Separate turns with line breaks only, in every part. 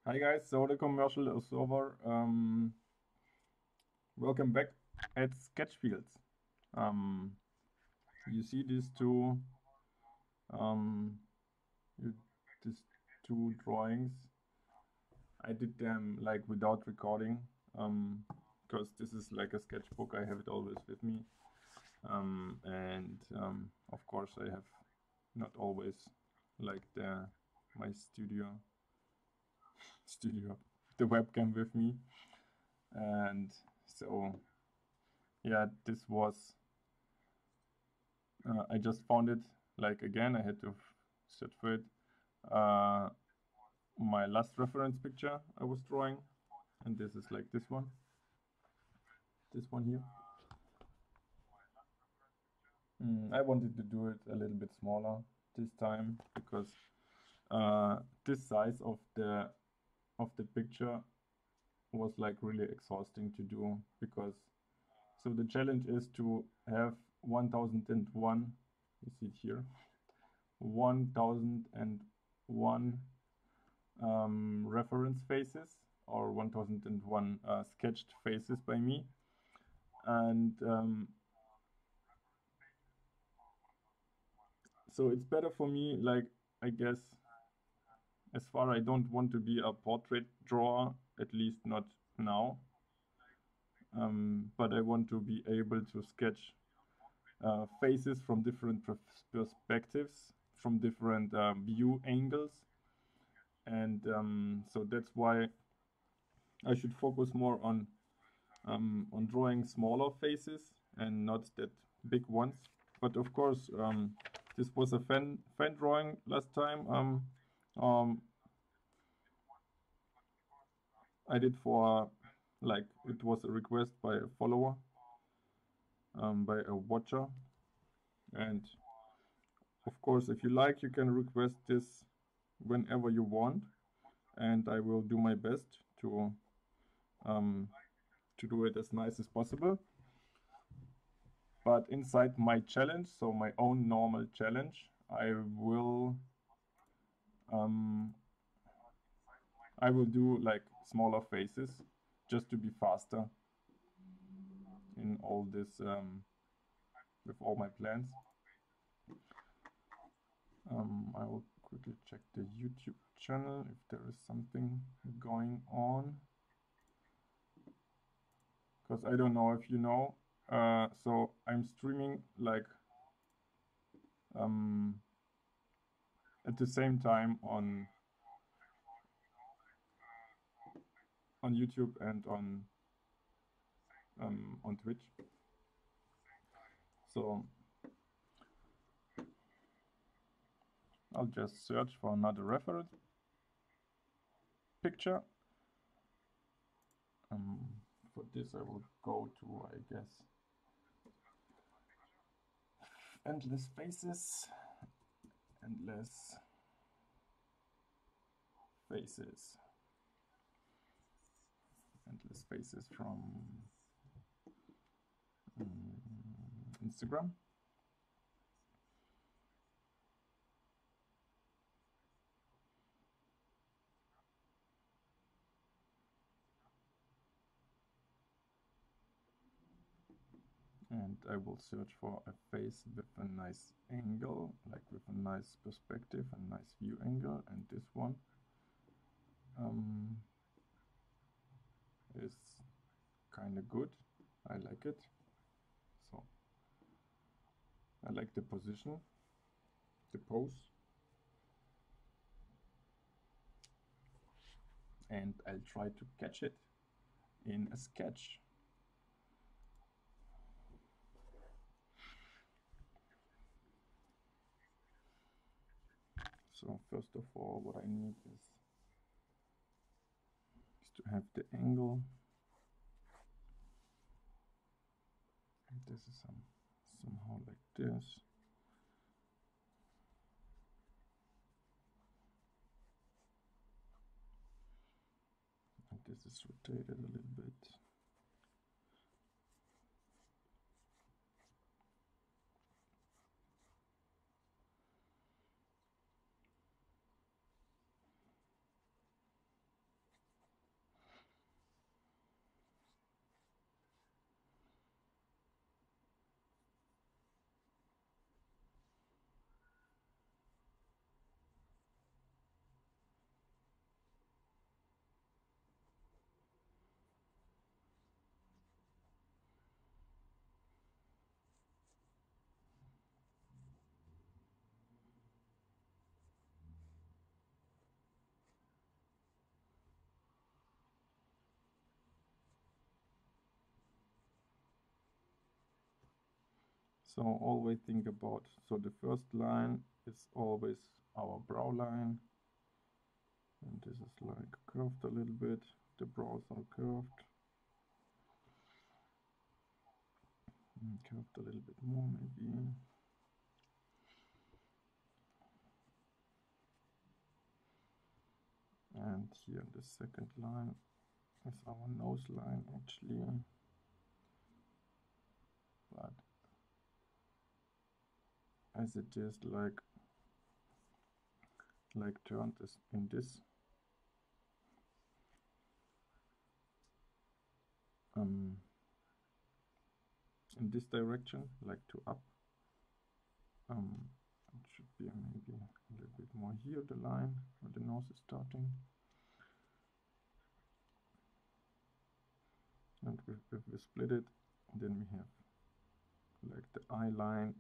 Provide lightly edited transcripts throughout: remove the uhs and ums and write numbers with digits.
Hi guys, so the commercial is over. Welcome back at Sketchfields. You see these two, these two drawings. I did them like without recording, because this is like a sketchbook. I have it always with me, and of course I have not always like my studio, the webcam with me, and so yeah, this was. I just found it like again. I had to search for it. My last reference picture I was drawing, and this is like this one here. I wanted to do it a little bit smaller this time because this size of the picture was like really exhausting to do, because so the challenge is to have 1001, you see it here, 1001 reference faces, or 1001 sketched faces by me, and so it's better for me, like, I guess, as far I don't want to be a portrait drawer, at least not now, but I want to be able to sketch faces from different perspectives, from different view angles, and so that's why I should focus more on drawing smaller faces and not that big ones. But of course, this was a fan drawing last time. I did for like, it was a request by a follower, by a watcher, and of course, if you like, you can request this whenever you want, and I will do my best to do it as nice as possible. But inside my challenge, so my own normal challenge, I will do like smaller faces just to be faster in all this, with all my plans. I will quickly check the YouTube channel if there is something going on, because I don't know if you know, so I'm streaming like at the same time on YouTube and on Twitch. So I'll just search for another reference picture. For this I will go to, I guess, endless faces, endless faces, endless faces from Instagram. And I will search for a face with a nice angle, like with a nice perspective, a nice view angle, and this one is kind of good. I like it. So I like the position, the pose, and I'll try to catch it in a sketch. So first of all, what I need is to have the angle. And this is somehow like this. And this is rotated a little bit. So always think about, so the first line is always our brow line, and this is like curved a little bit, the brows are curved, and curved a little bit more maybe. And here the second line is our nose line actually, but as it is like turned is in this direction, like to up, it should be maybe a little bit more here, the line where the nose is starting. And if we split it, then we have like the eye line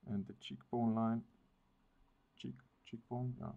and the cheekbone line, cheekbone, yeah.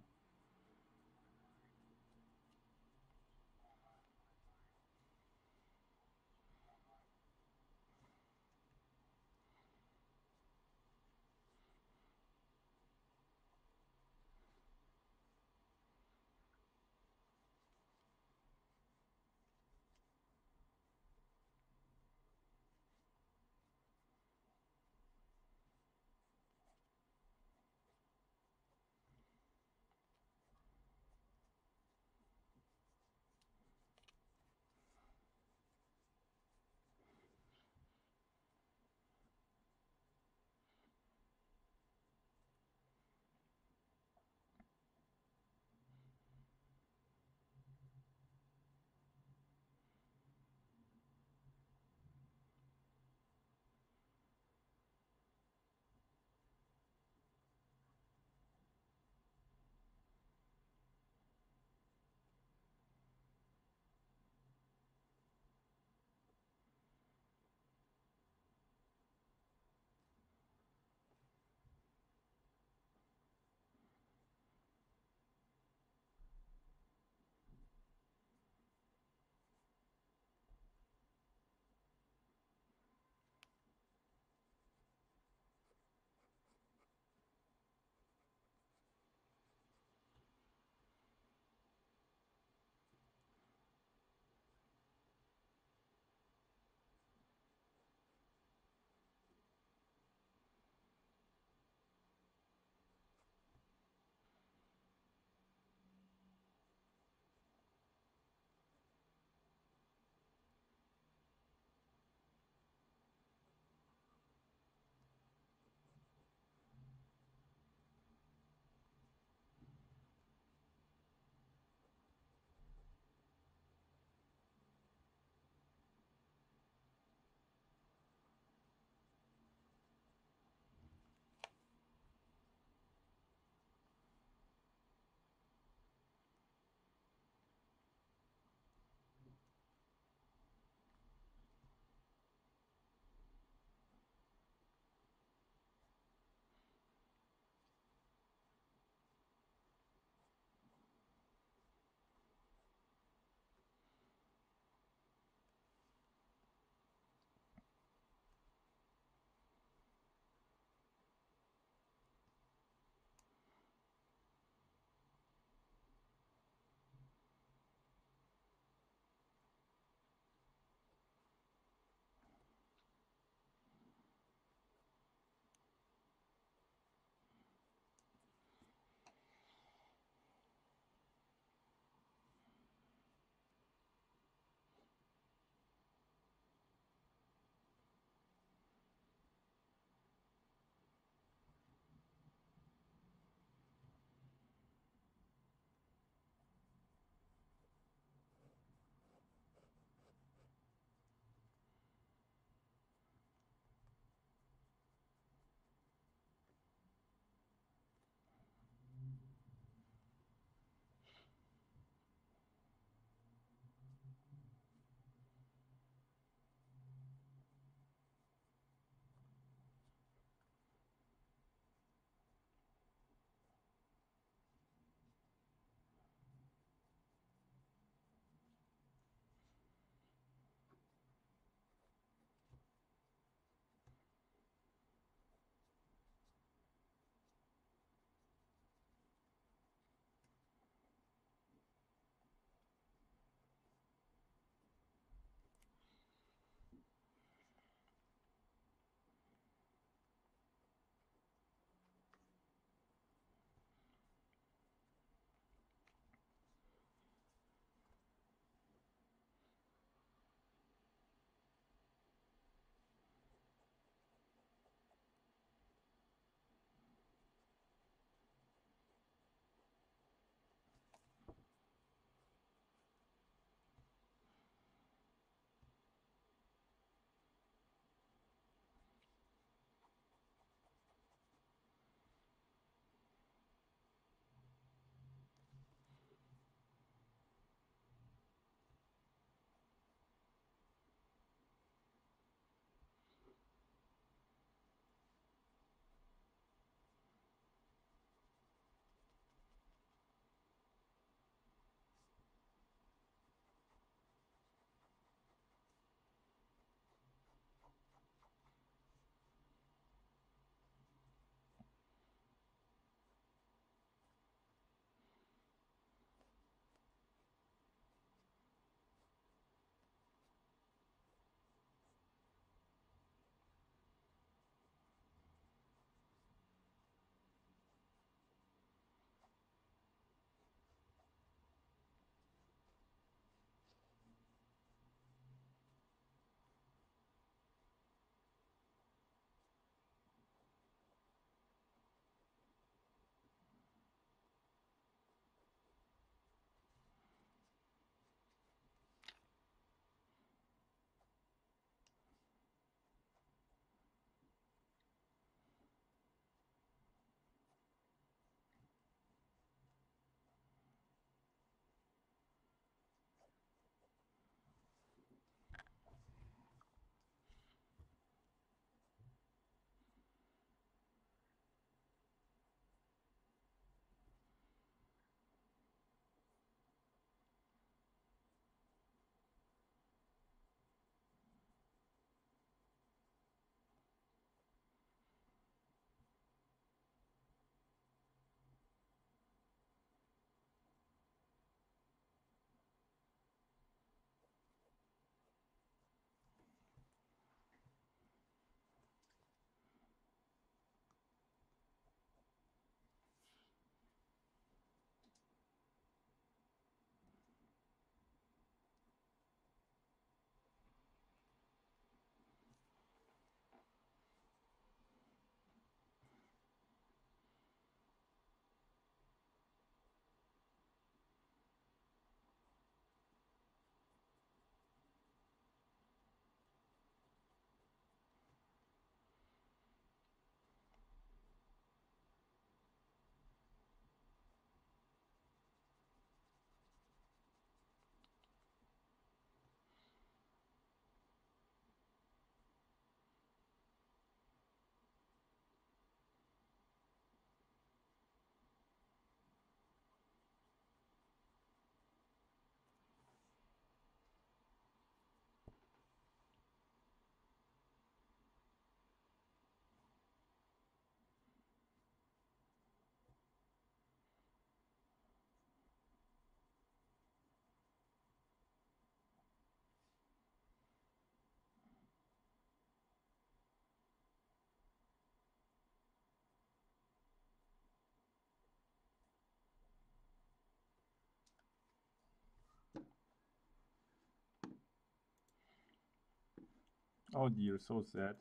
Oh dear, so sad.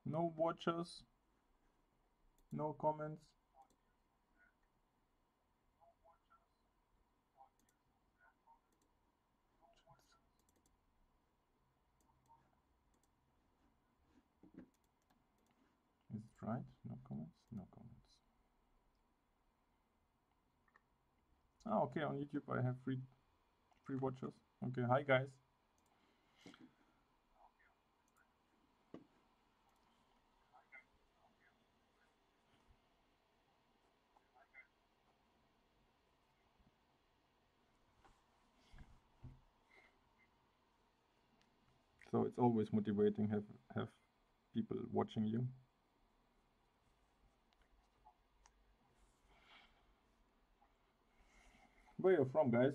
No watchers, no comments. Is it right? No comments? No comments. Ah, okay, on YouTube I have free watchers. Okay, hi guys. So it's always motivating have people watching you. Where you from, guys?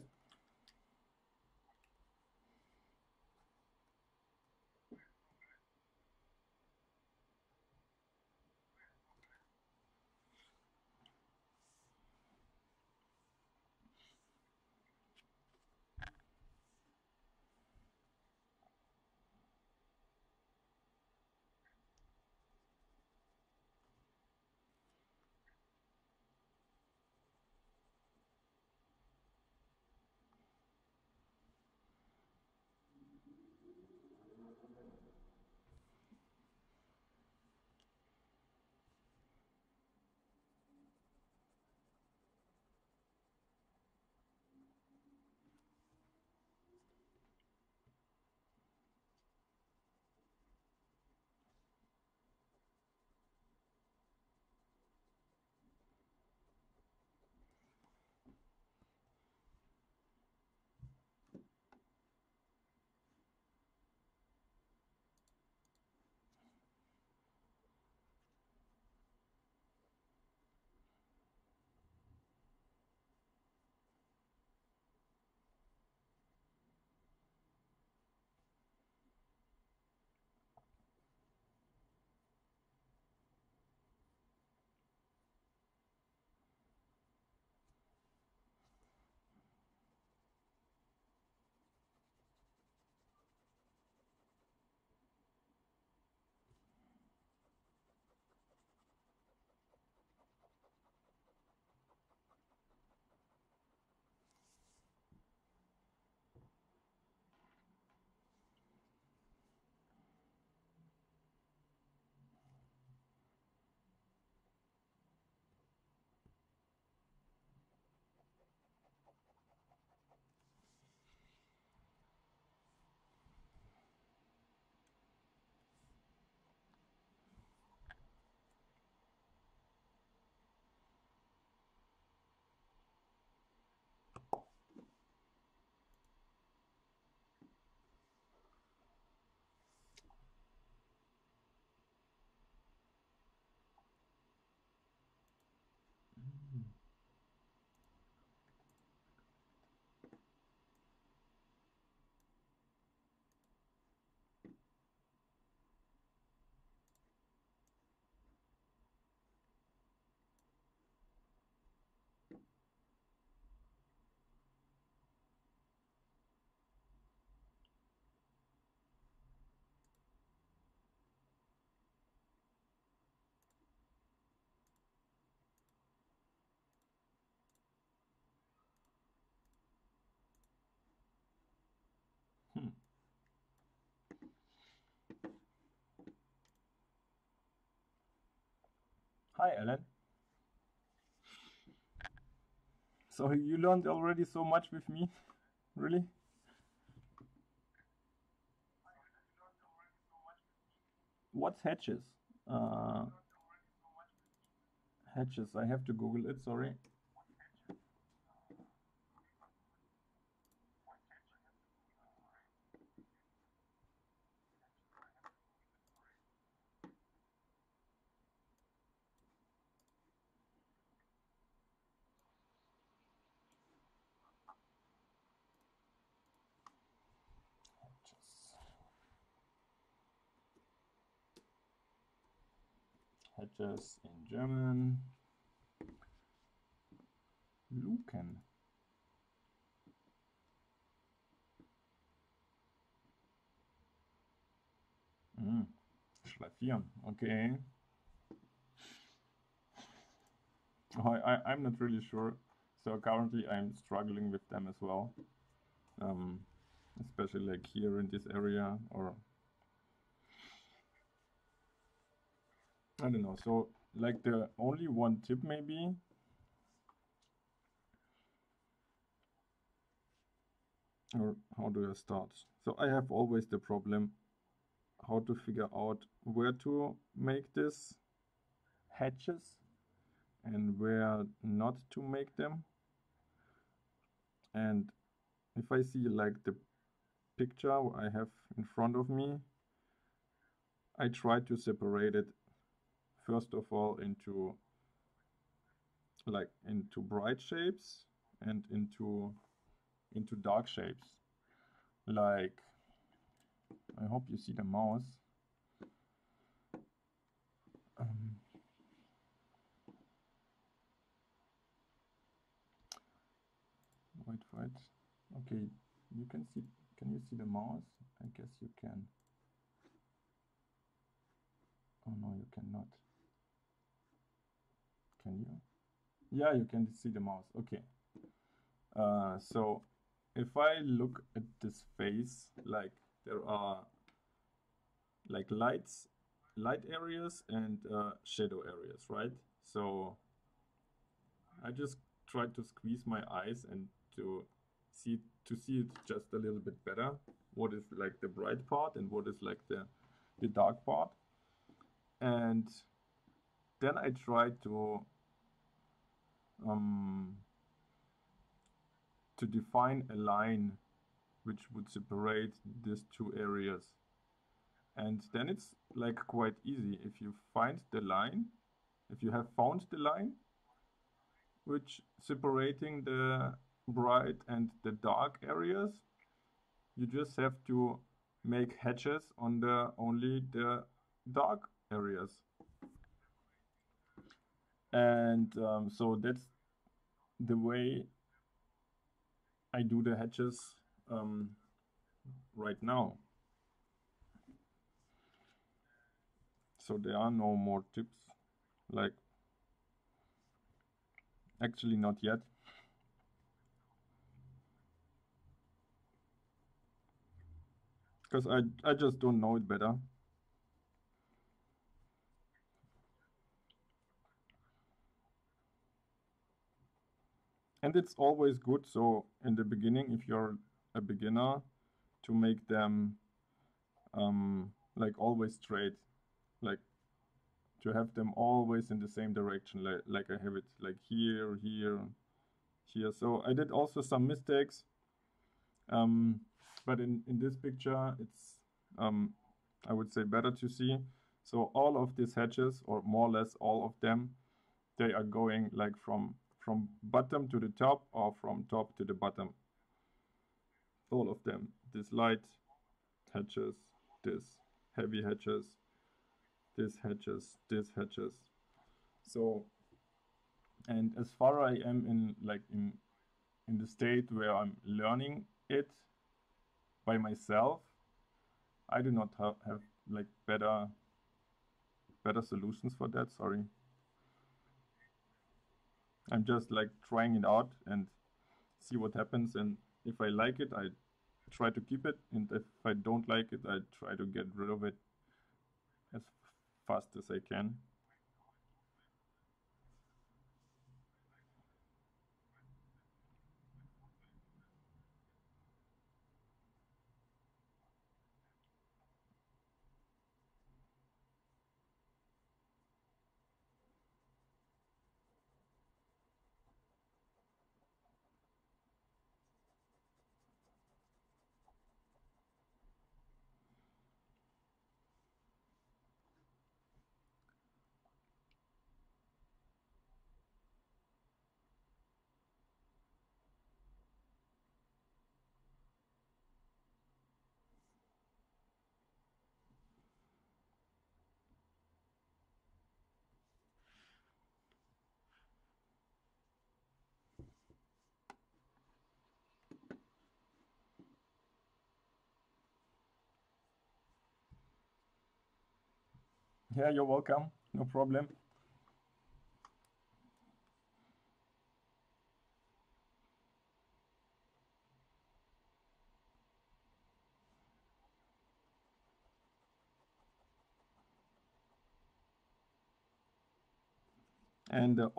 Hmm. Hi, Alan. So you learned already so much with me, really? What's hatches? Uh, hatches. I have to Google it. Sorry. Hatches in German. Luken. Schlaffieren, okay. I'm not really sure. So currently I'm struggling with them as well. Especially like here in this area, or I don't know. So like the only one tip maybe, or how do I start? So I have always the problem how to figure out where to make this hatches and where not to make them. And if I see like the picture I have in front of me, I try to separate it first of all into bright shapes and into dark shapes. Like, I hope you see the mouse. Um, wait. Okay, you can see. Can you see the mouse? I guess you can. Oh no, you cannot. Can you? Yeah, you can see the mouse. Okay. So if I look at this face, like there are like light areas and shadow areas, right? So I just try to squeeze my eyes and to see it just a little bit better. What is like the bright part and what is like the dark part, and then I try um, to define a line which would separate these two areas. And then it's like quite easy. If you find the line, if you have found the line, which separating the bright and the dark areas, you just have to make hatches on only the dark areas. And so that's the way I do the hatches um, right now. So there are no more tips, like actually not yet. Because I just don't know it better. And it's always good, so in the beginning, if you're a beginner, to make them like always straight, like to have them always in the same direction, like I have it like here, here, here. So I did also some mistakes, but in this picture, it's I would say better to see. So all of these hatches, or more or less all of them, they are going like from bottom to the top or from top to the bottom. All of them. This light hatches, this heavy hatches, this hatches, this hatches. So, and as far I am in the state where I'm learning it by myself, I do not have like better solutions for that. Sorry. I'm just like trying it out and see what happens, and if I like it, I try to keep it, and if I don't like it, I try to get rid of it as fast as I can. Yeah, you're welcome. No problem. And the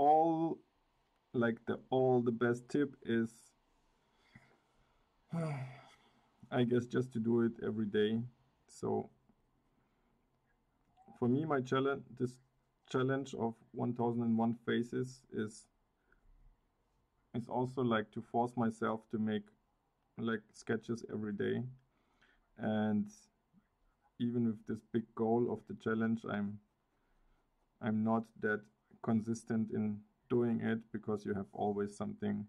best tip is, I guess, just to do it every day. So for me, this challenge of 1001 faces is also like to force myself to make like sketches every day. And even with this big goal of the challenge, I'm not that consistent in doing it, because you have always something,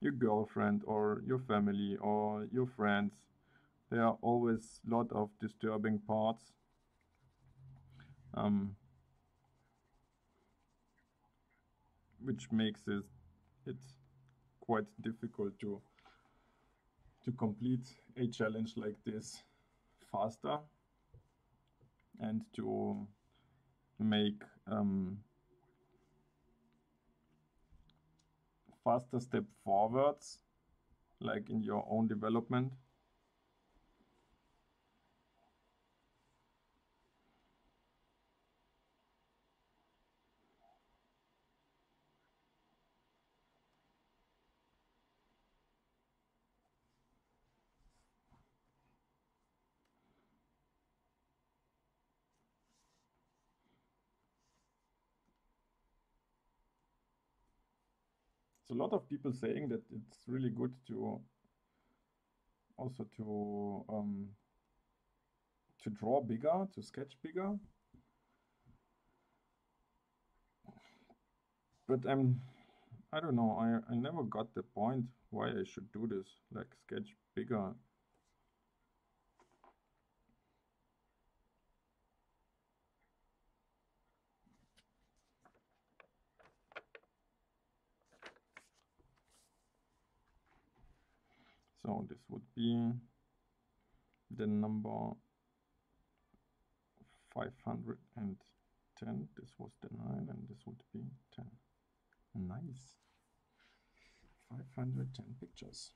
your girlfriend or your family or your friends. There are always a lot of disturbing parts, um, which makes it quite difficult to complete a challenge like this faster, and to make faster step forwards, like in your own development. So a lot of people saying that it's really good to also to draw bigger, to sketch bigger. But I don't know, I never got the point why I should do this, like sketch bigger. So this would be the number 510. This was the 9, and this would be 10. Nice. 510 pictures.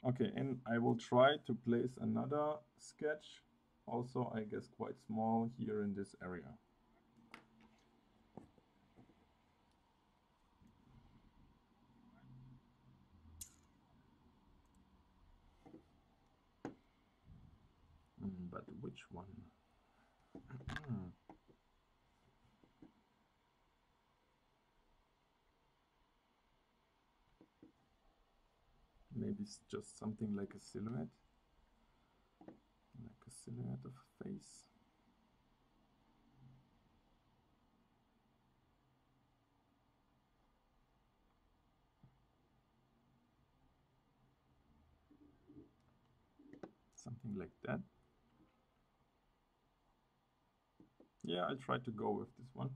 Okay, and I will try to place another sketch, also I guess quite small, here in this area. But which one? Maybe it's just something like a silhouette of a face. Something like that. Yeah, I'll try to go with this one.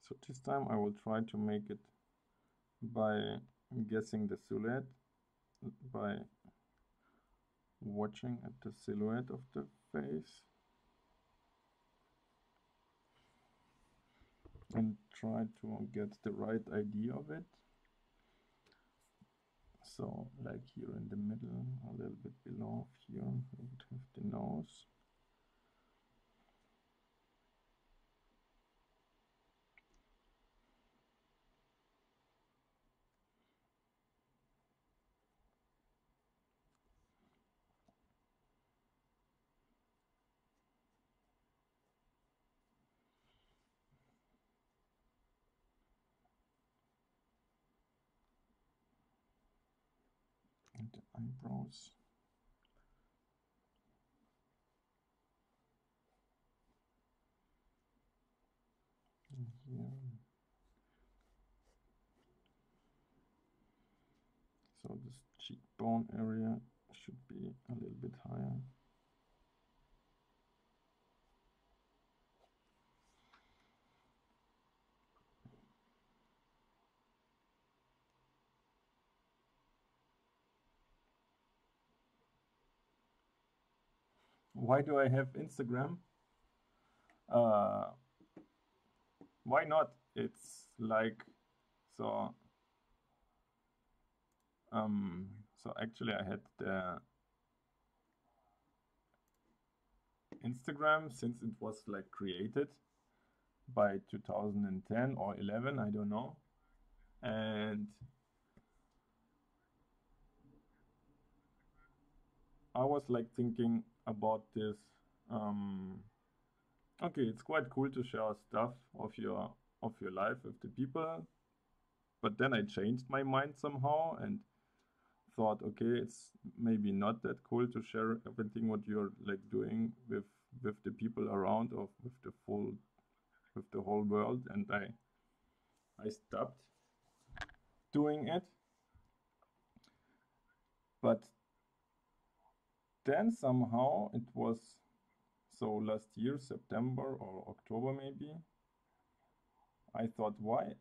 So this time I will try to make it by guessing the silhouette, by watching at the silhouette of the face and try to get the right idea of it. So like here in the middle, a little bit below here, we would have the nose. And the eyebrows. And here. So this cheekbone area should be a little bit higher. Why do I have Instagram? Why not? It's like, so so actually I had the Instagram since it was like created by 2010 or 11, I don't know. And I was like thinking about this. Okay, it's quite cool to share stuff of your life with the people, but then I changed my mind somehow and thought, okay, it's maybe not that cool to share everything what you're like doing with the people around or with the whole world, and I stopped doing it. But then somehow it was, so last year, September or October maybe, I thought, why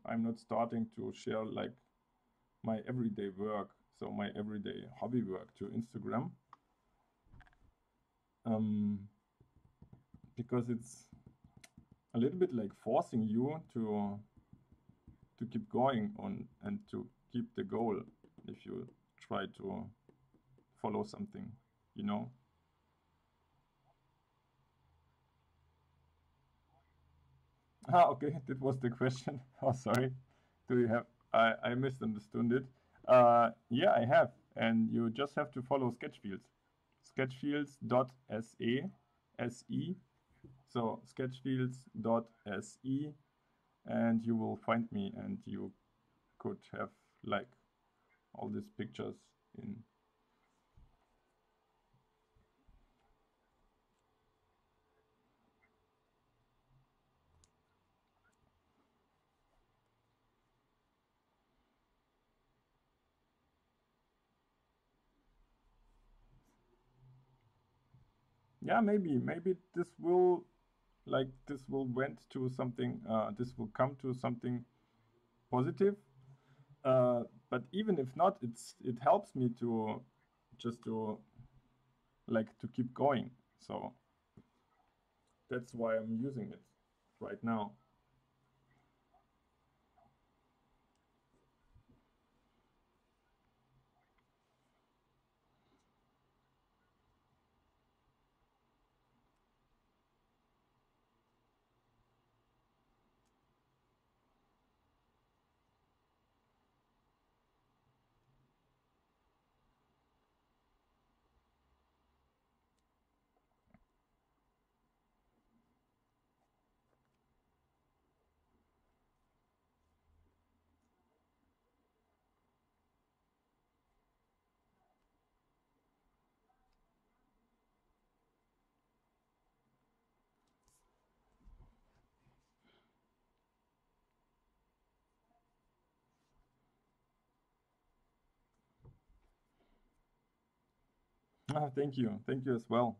I'm not starting to share like my everyday work, so my everyday hobby work to Instagram, because it's a little bit like forcing you to keep going on and to keep the goal if you try to follow something, you know. Ah, okay, that was the question. Oh, sorry. Do you have? I misunderstood it. Yeah, I have, and you just have to follow sketchfields. Sketchfields.se, se. So sketchfields.se, and you will find me, and you could have like all these pictures in. Yeah, maybe this will like this will went to something. This will come to something positive. But even if not, it helps me to just to like to keep going. So that's why I'm using it right now. Ah, thank you as well.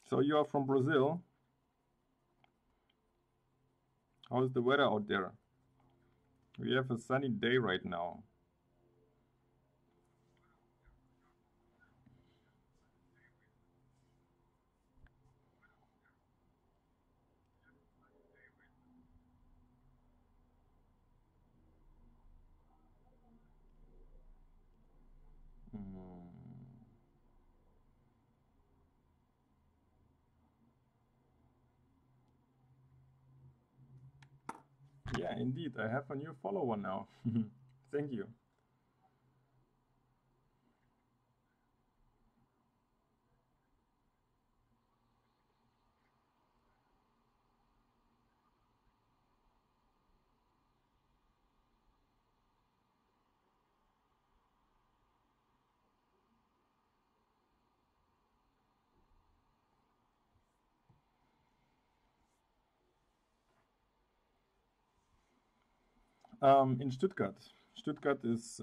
So you are from Brazil. How's the weather out there? We have a sunny day right now. Mm. Yeah, indeed. I have a new follower now. Thank you. In Stuttgart. Stuttgart is it's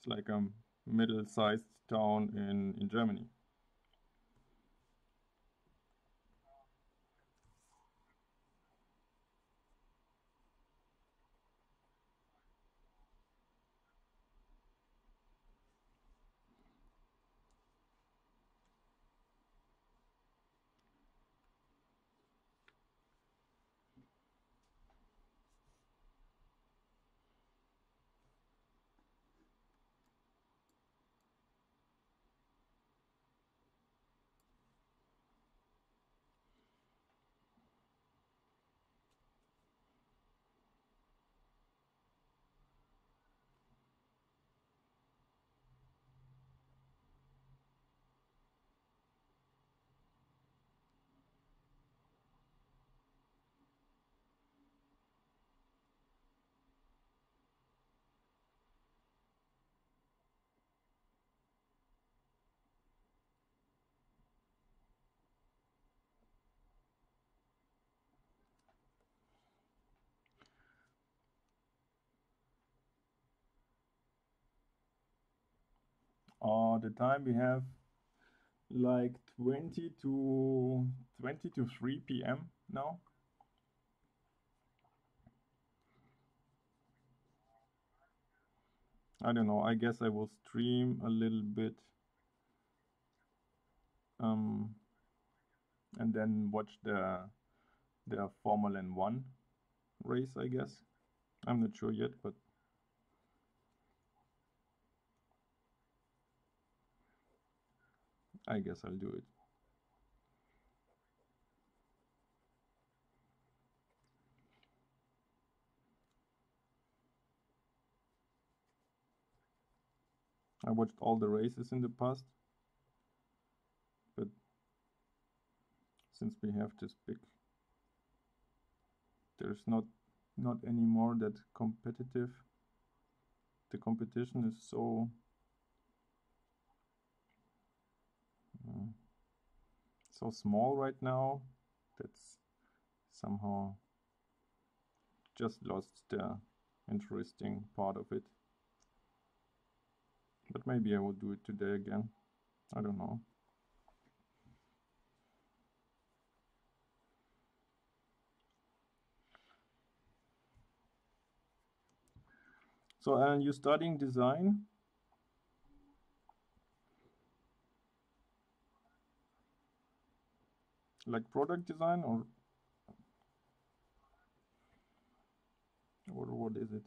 like a middle-sized town in Germany. The time we have like 20 to 3 p.m. now. I don't know. I guess I will stream a little bit um, and then watch the Formula One race, I guess. I'm not sure yet, but I guess I'll do it. I watched all the races in the past, but since we have this big, there's not anymore that competitive. The competition is uh, so small right now. That's somehow just lost the interesting part of it. But maybe I will do it today again. I don't know. So, and you studying design, like product design, or what is it?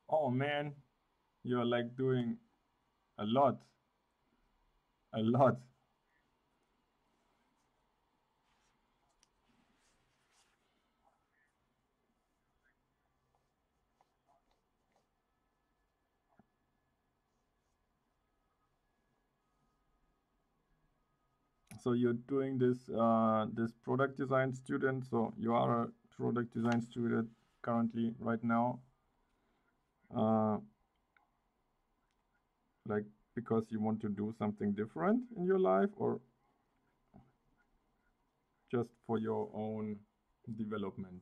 Oh man, you're like doing a lot, a lot. So you're doing this product design student. So you are a product design student currently right now, uh, like because you want to do something different in your life, or just for your own development.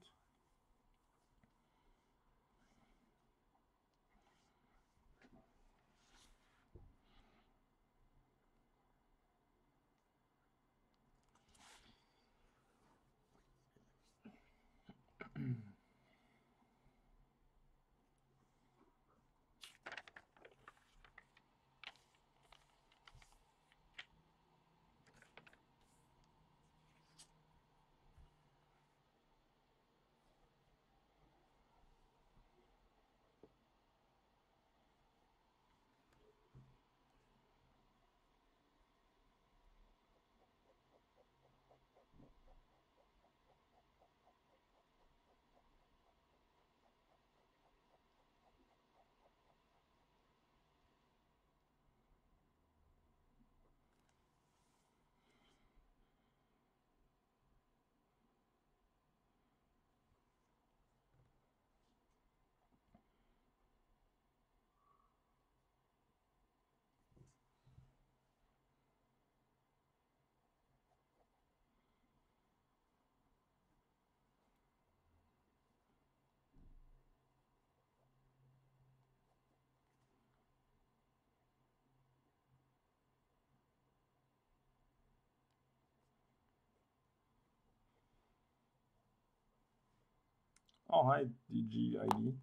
Oh, hi, DGID.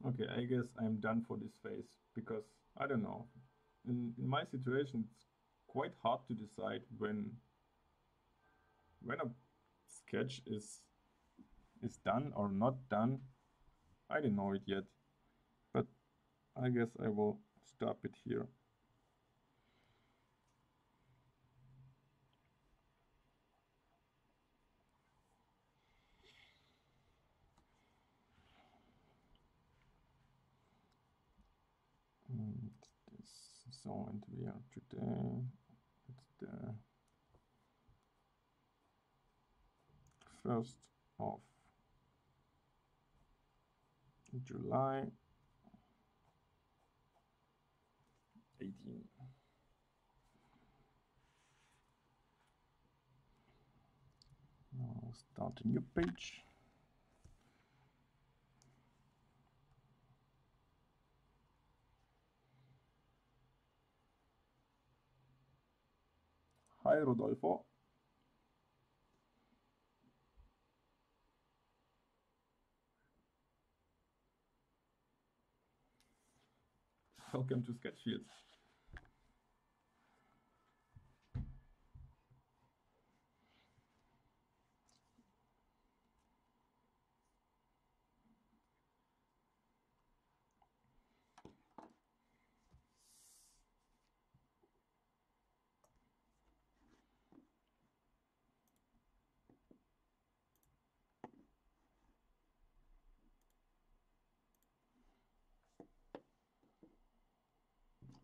Okay, I guess I'm done for this phase because I don't know. In my situation, it's quite hard to decide when a sketch is done or not done. I don't know it yet, but I guess I will stop it here. And this, so, and we are today. It's the 1st of July 18. Now I'll start a new page. Hi, Rodolfo. Welcome to Sketchfields.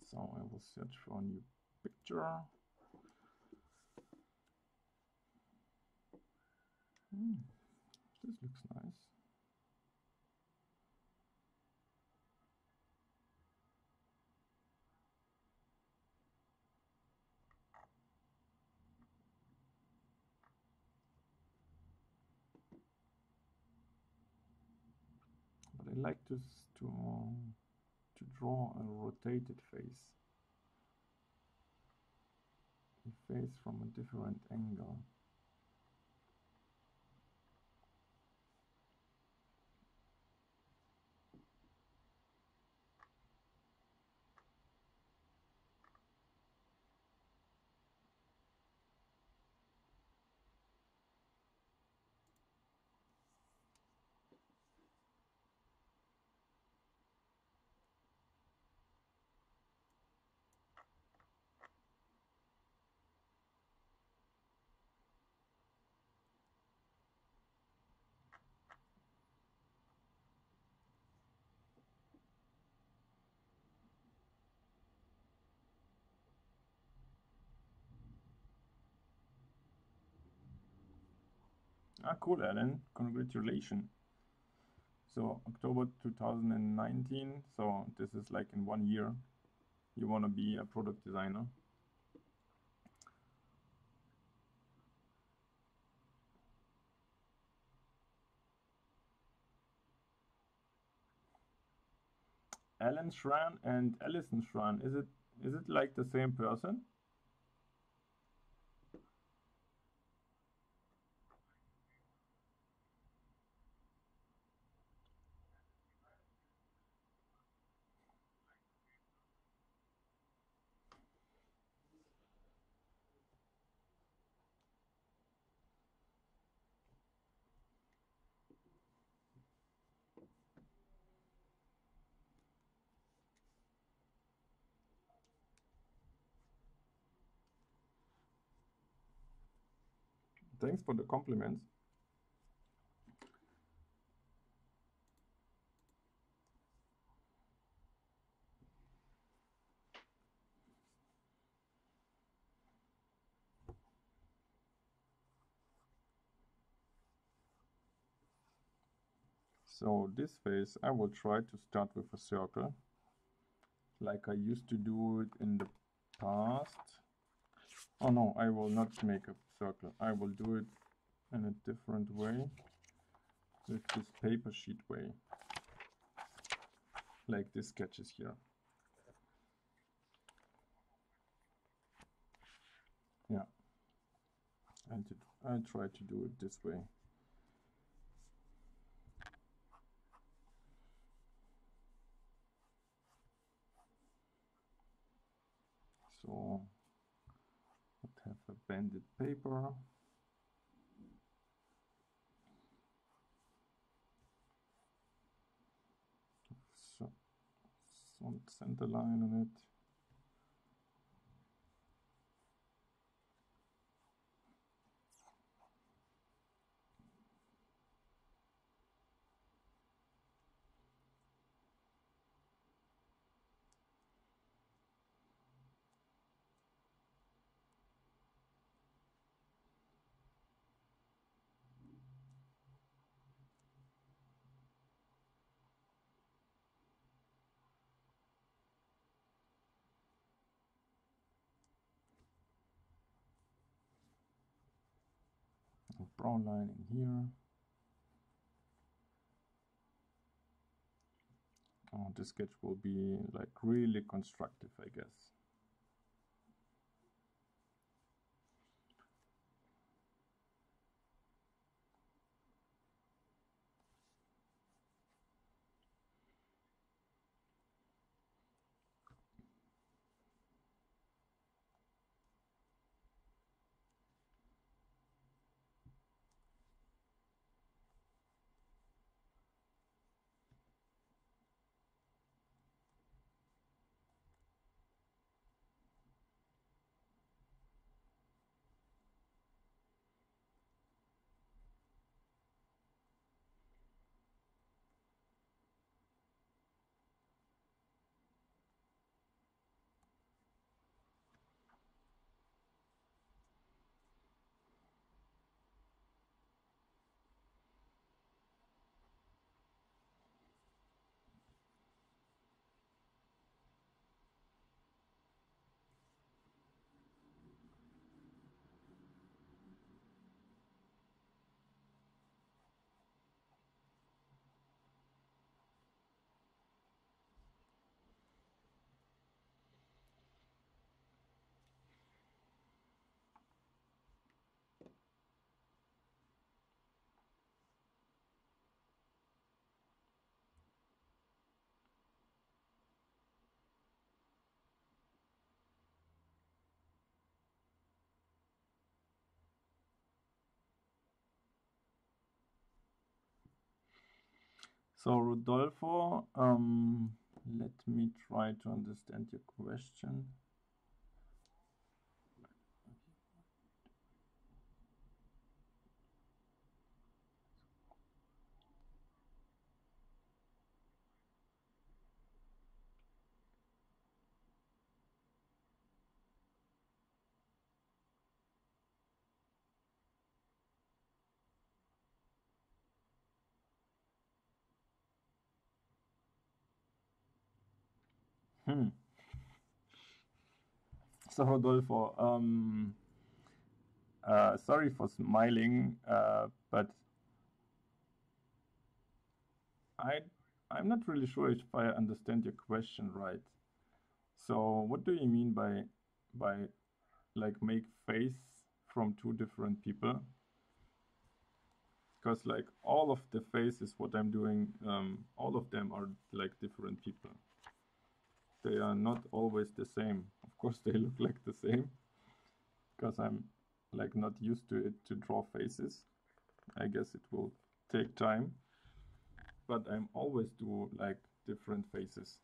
So I will search for a new picture. This looks nice. like to draw a rotated face. A face from a different angle. Ah, cool, Alan. Congratulations. So October 2019. So this is like in 1 year. You want to be a product designer. Alan Schran and Alison Schran. Is it like the same person? Thanks for the compliments. So this face, I will try to start with a circle, like I used to do it in the past. Oh no, I will not make a circle. I will do it in a different way, with this paper sheet way, like this sketches here. Yeah, and I try to do it this way. So let's have a banded paper. So, some center line on it. A brown line in here. Oh, this sketch will be like really constructive, I guess. So Rodolfo, let me try to understand your question. Hmm. So Rodolfo, sorry for smiling, but I I'm not really sure if I understand your question right. So what do you mean by like make face from two different people? Because like all of the faces, what I'm doing, all of them are like different people. They are not always the same. Of course, they look like the same because I'm like not used to it to draw faces. I guess it will take time, but I'm always do like different faces.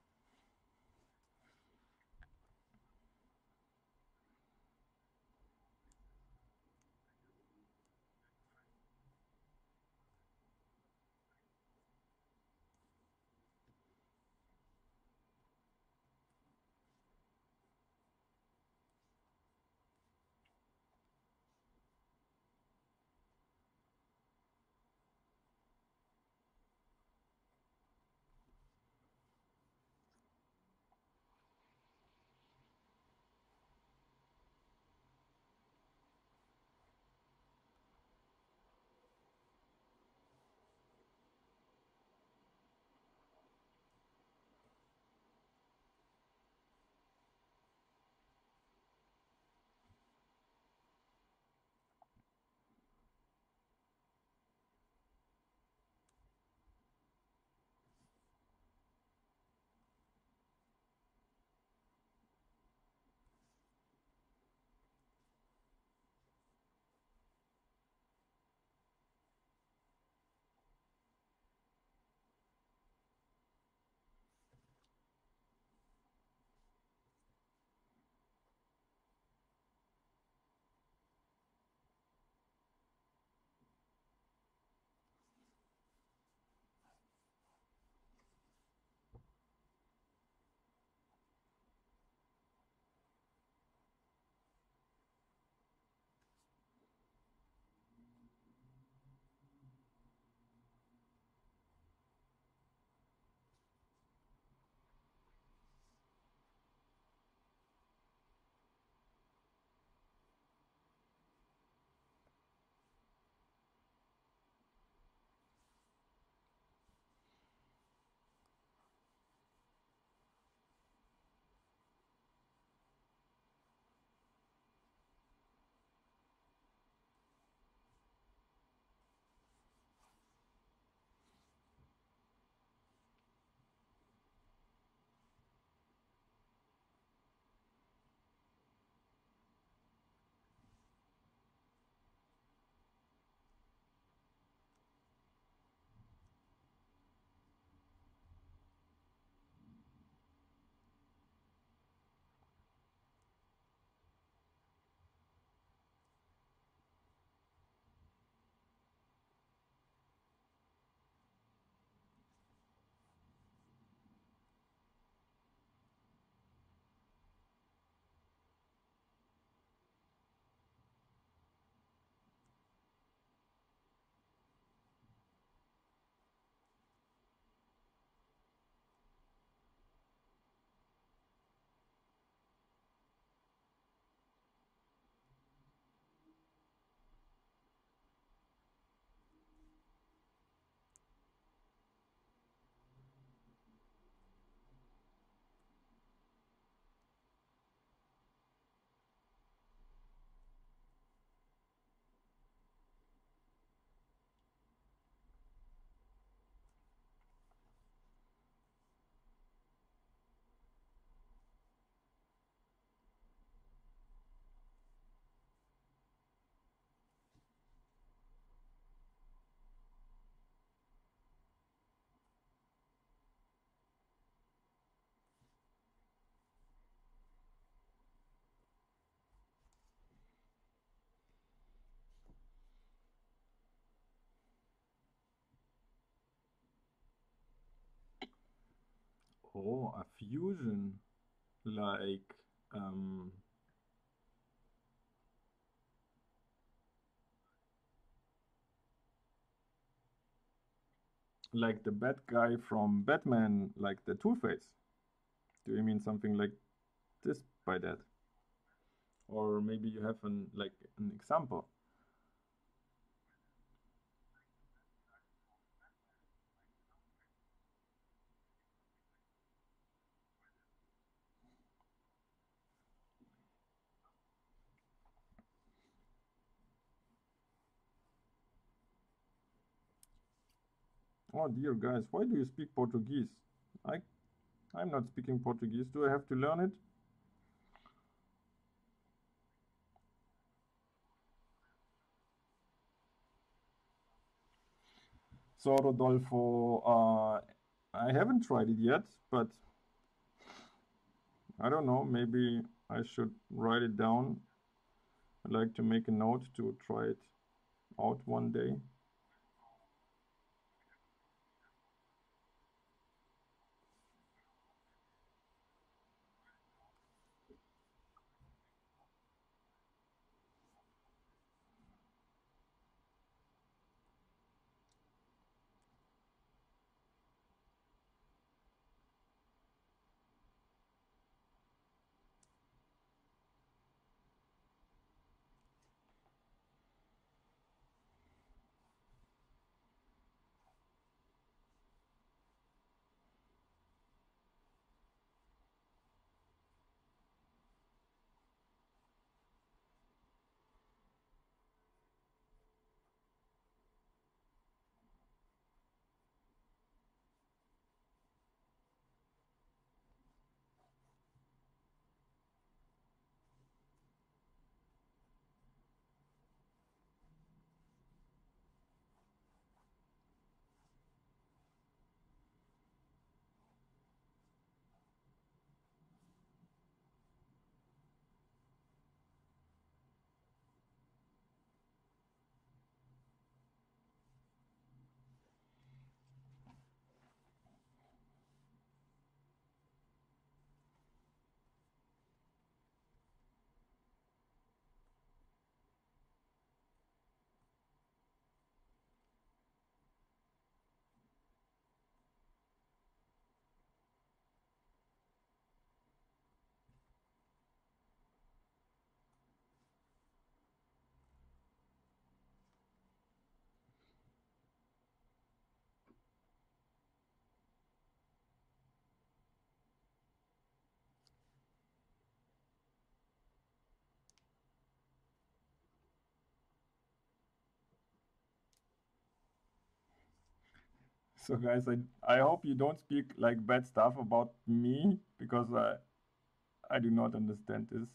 Oh, a fusion, like um, like the bad guy from Batman, like the Two-Face. Do you mean something like this by that? Or maybe you have an example. Oh dear guys, why do you speak Portuguese? I I'm not speaking Portuguese. Do I have to learn it? So Rodolfo, I haven't tried it yet, but I don't know. Maybe I should write it down. I'd like to make a note to try it out one day. So guys, I hope you don't speak like bad stuff about me because I do not understand this.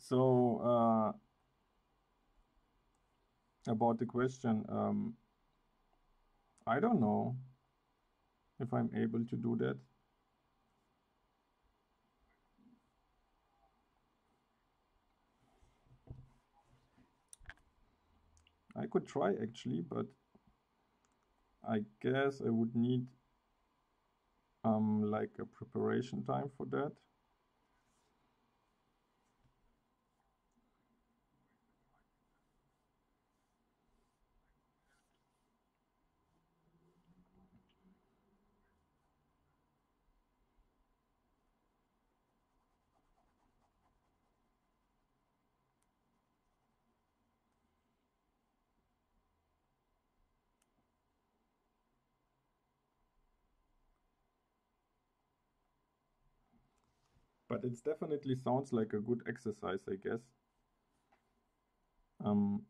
So about the question, I don't know if I'm able to do that. I could try actually, but I guess I would need like a preparation time for that. But it definitely sounds like a good exercise, I guess. Um,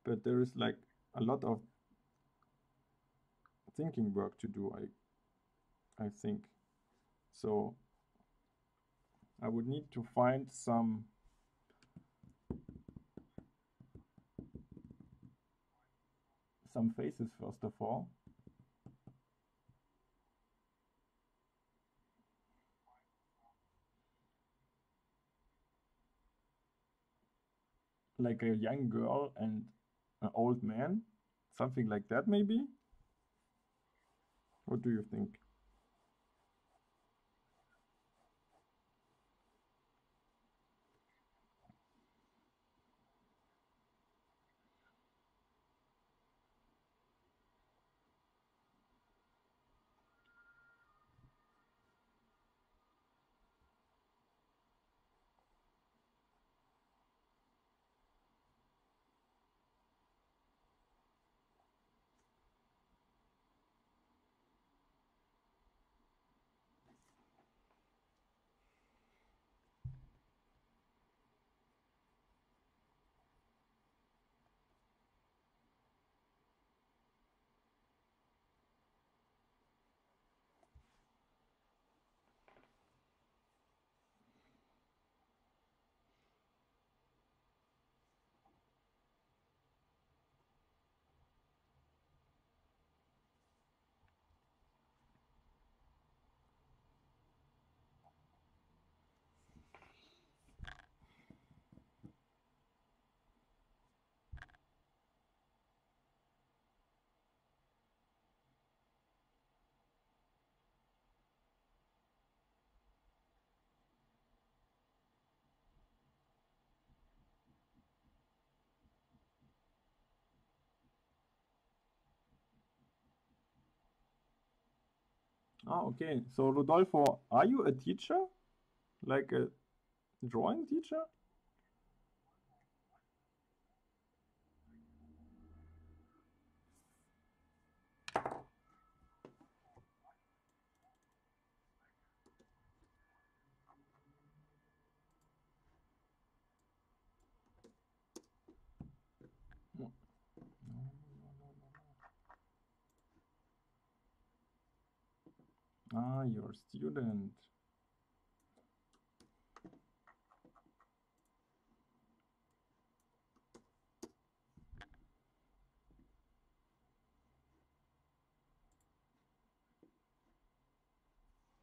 but there is like a lot of thinking work to do, I think. So I would need to find some faces first of all. Like a young girl and an old man, something like that maybe. What do you think? Ah, okay. So Rodolfo, are you a teacher? Like a drawing teacher? No. Ah, you're a student.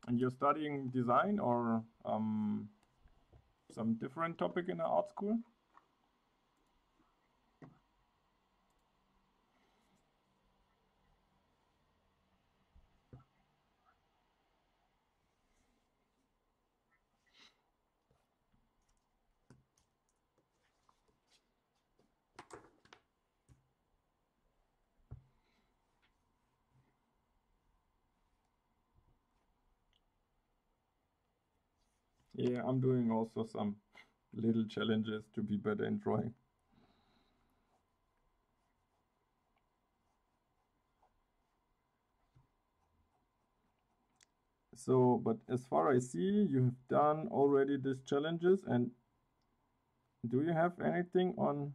And you're studying design or some different topic in the art school? Yeah, I'm doing also some little challenges to be better in drawing. So, but as far I see, you have done already these challenges, and do you have anything on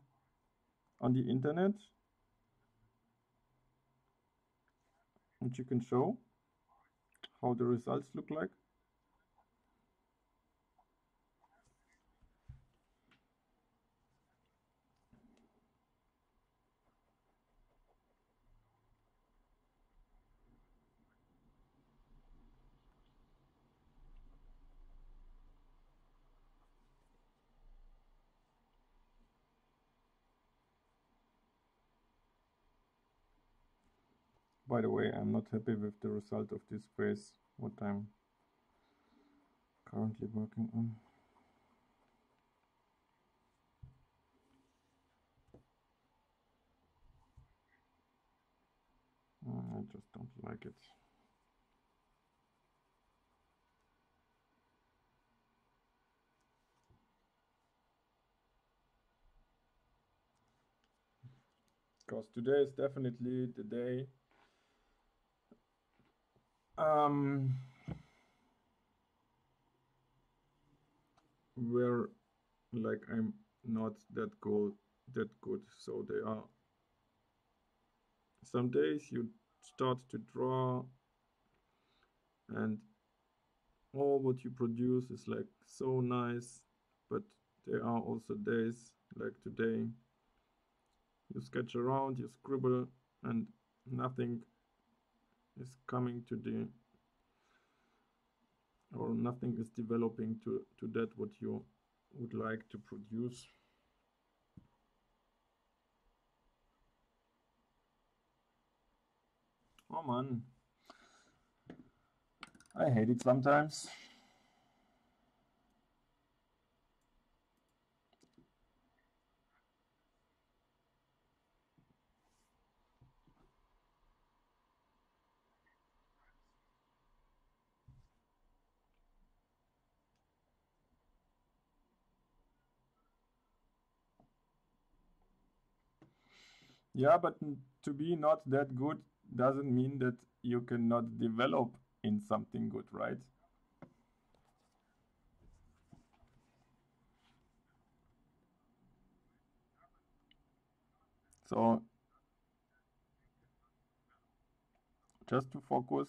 the internet? which you can show how the results look like. By the way, I'm not happy with the result of this face, what I'm currently working on. I just don't like it. Because today is definitely the day where like I'm not that good. So there are some days you start to draw and all what you produce is like so nice, but there are also days like today you sketch around, you scribble, and nothing is coming to the, or nothing is developing to that what you would like to produce. Oh man, I hate it sometimes. Yeah, but to be not that good doesn't mean that you cannot develop in something good, right? So just to focus,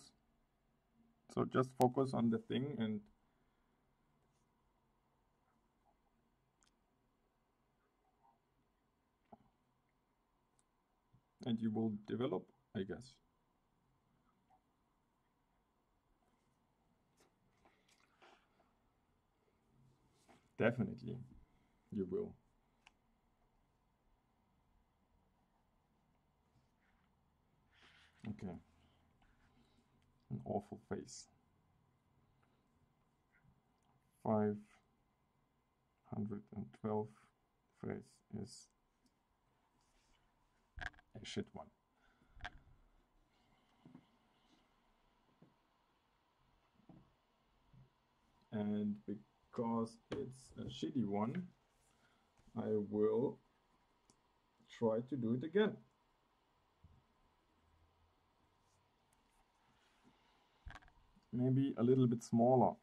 so just focus on the thing and you will develop, I guess. Definitely, you will. Okay, an awful face. 512 face is a shit one. And because it's a shitty one, I will try to do it again. Maybe a little bit smaller.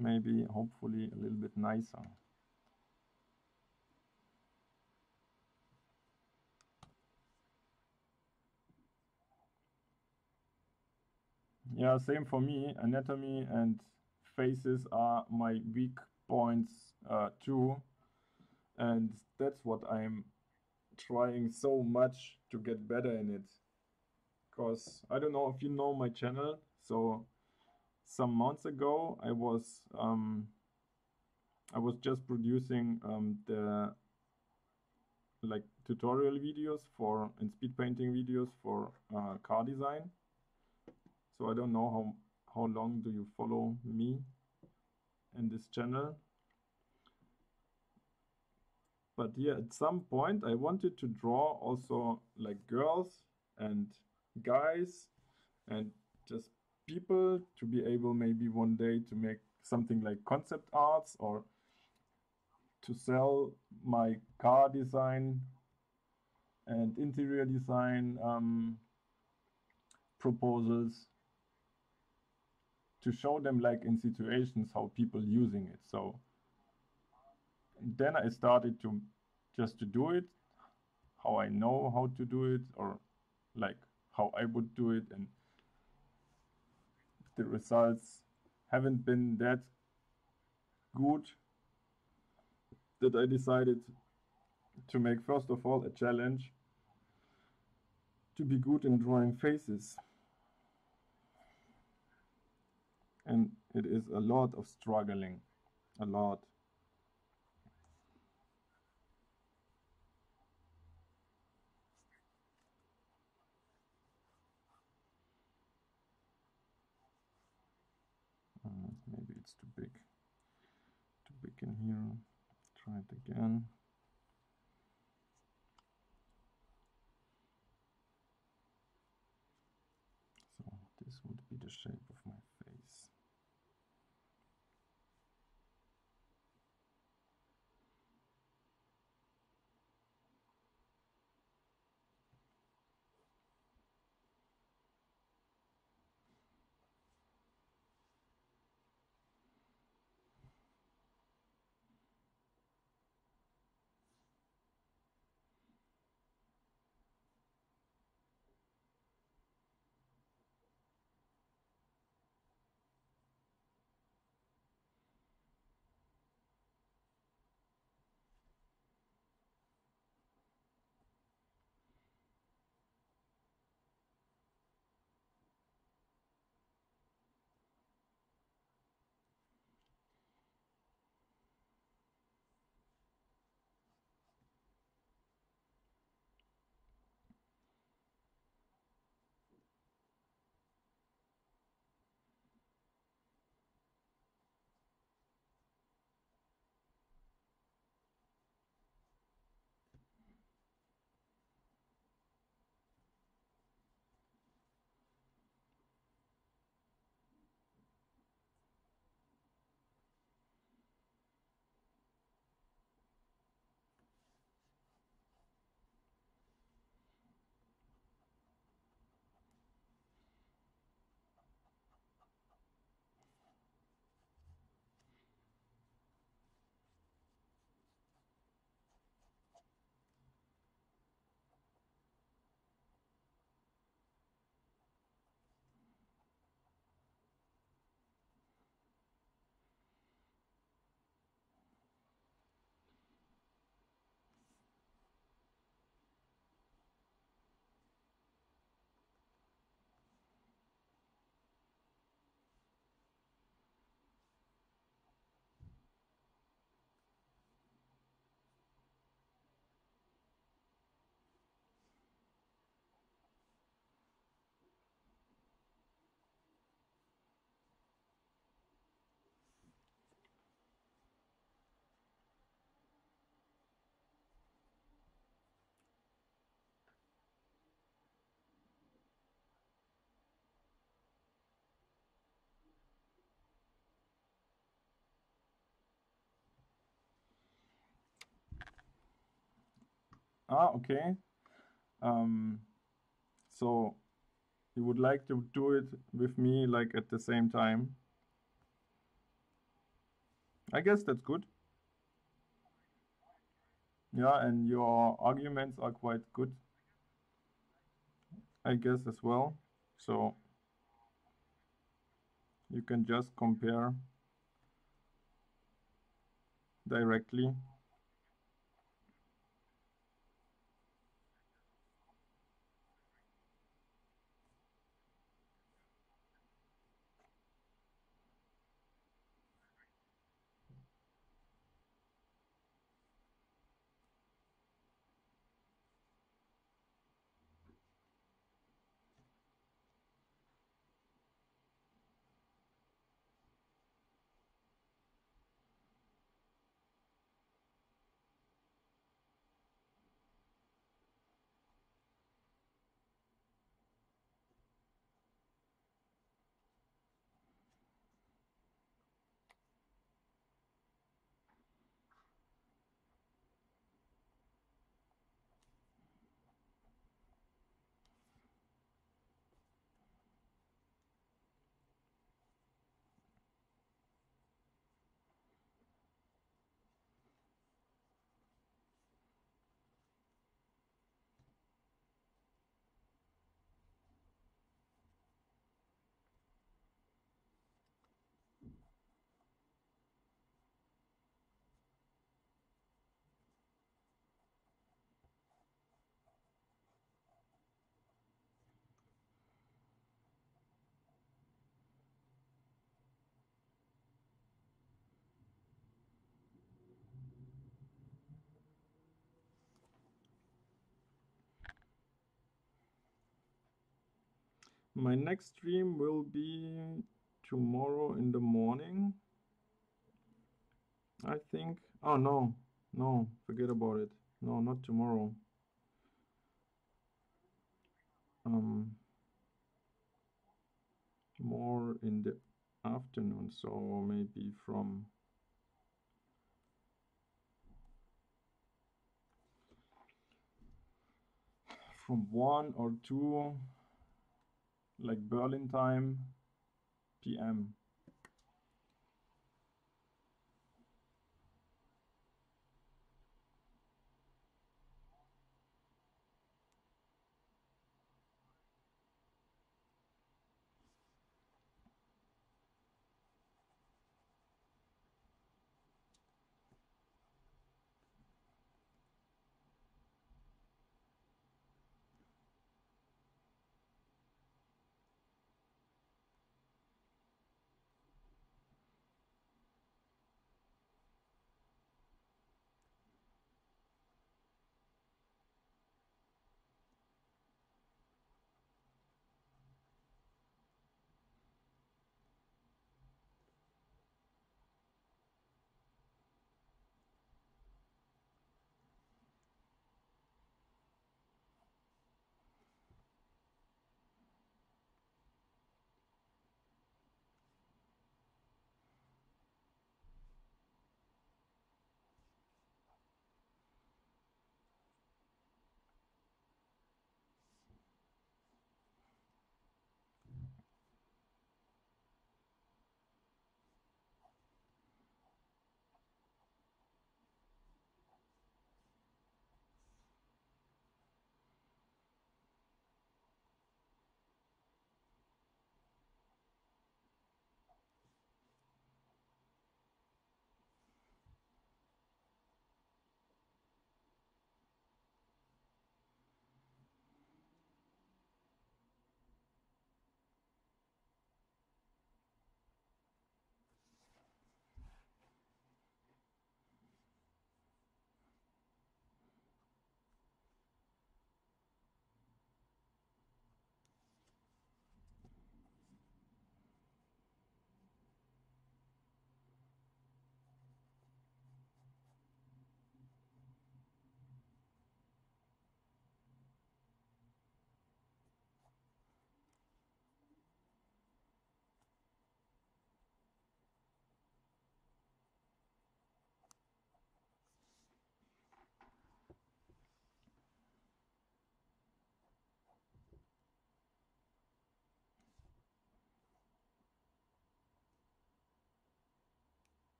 Maybe, hopefully, a little bit nicer. Yeah, same for me. Anatomy and faces are my weak points too. And that's what I'm trying so much to get better in it. Because I don't know if you know my channel. So some months ago, I was just producing the like tutorial videos for and speed painting videos for car design. So I don't know how long do you follow me in this channel. But yeah, at some point I wanted to draw also like girls and guys and just people to be able maybe one day to make something like concept arts or to sell my car design and interior design proposals to show them like in situations how people using it. So then I started to just to do it, how I know how to do it, or like how I would do it, and the results haven't been that good, that I decided to make first of all a challenge to be good in drawing faces. And it is a lot of struggling, a lot. Maybe it's too big in here. Try it again. So this would be the shape of my face. Okay. Um, so you would like to do it with me like at the same time? I guess that's good. Yeah, and your arguments are quite good, I guess, as well. So you can just compare directly. My next stream will be tomorrow in the morning, I think. Oh no, no, forget about it. No, not tomorrow. More in the afternoon, so maybe from 1 or 2, like Berlin time, PM.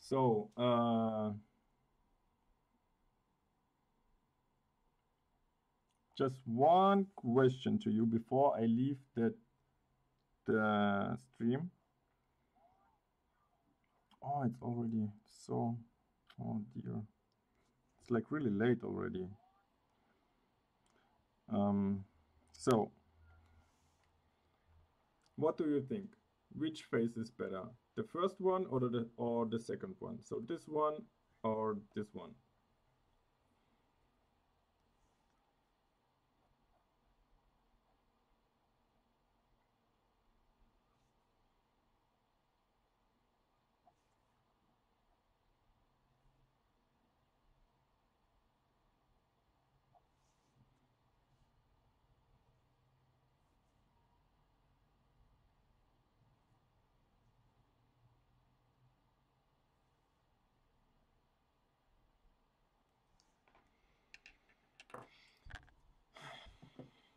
So, just one question to you before I leave the stream. Oh, it's already so, oh dear. It's like really late already. So, what do you think? Which face is better? The first one or the second one? So this one or this one?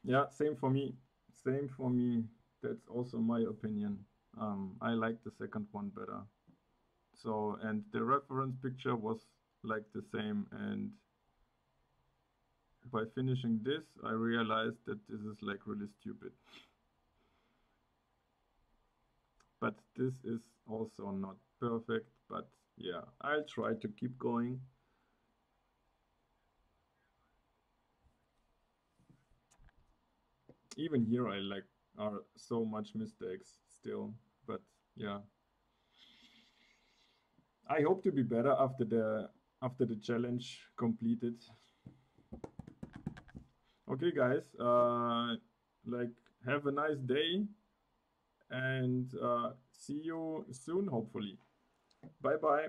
Yeah, same for me. Same for me. That's also my opinion. I like the second one better. So, and the reference picture was like the same. And by finishing this, I realized that this is like really stupid. But this is also not perfect. But yeah, I'll try to keep going. Even here, I like are so much mistakes still. But yeah, I hope to be better after the challenge completed. Okay, guys, like have a nice day and see you soon, hopefully. Bye bye.